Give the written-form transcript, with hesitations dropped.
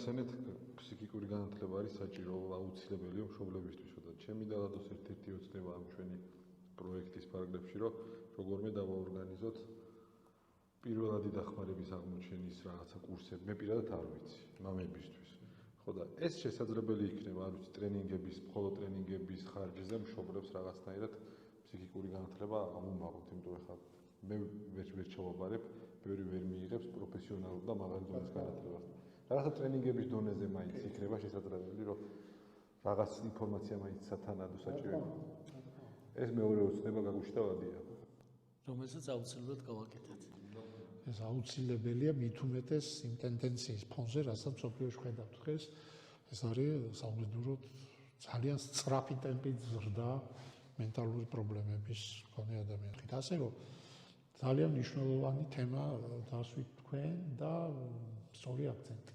გამახსენეთ, ფსიქიკური განათლება არის საჭირო, აუცილებელია მშობლებისთვის, და ჩემი დალადოს ერთ-ერთი ოცნება ამ ჩვენი პროექტის პარაგრაფში, რომ როგორმე დავაორგანიზოთ პირველადი დახმარების აღმოჩენის რაღაცა კურსები, მე პირადად არ ვიცი, მამებისთვის. ხო და ეს შესაძლებელი იქნება, არ ვიცი, ტრენინგების, მხოლოდ ტრენინგების ხარჯზე მშობლებს რაღაცნაირად ფსიქიკური განათლება ამომაყოთ, იმიტომ ხა მე ვერ ჩავაბარებ, ბევრი ვერ მიიღებს პროფესიონალურ და მაღალი დონის განათლებას. რაღაცა ტრენინგების დონეზე მაინც იქნება შესაძლებელი, რომ რაღაც ინფორმაცია მაინც სათანადო საჭირო. ეს მეორე ოცნება გაგუშტავადია. რომელსაც აუცილებლად გავაკეთეთ. ეს აუცილებელია მით უმეტეს იმ ტენდენციის ფონზე, რასაც მსოფლიოში ხედავთ დღეს, ეს არის საუბედუროდ ძალიან სწრაფი ტემპით ზრდა მენტალური პრობლემების მქონე ადამიანები. ასე რომ ძალიან მნიშვნელოვანი თემა დასვით თქვენ და სწორი აქცენტი.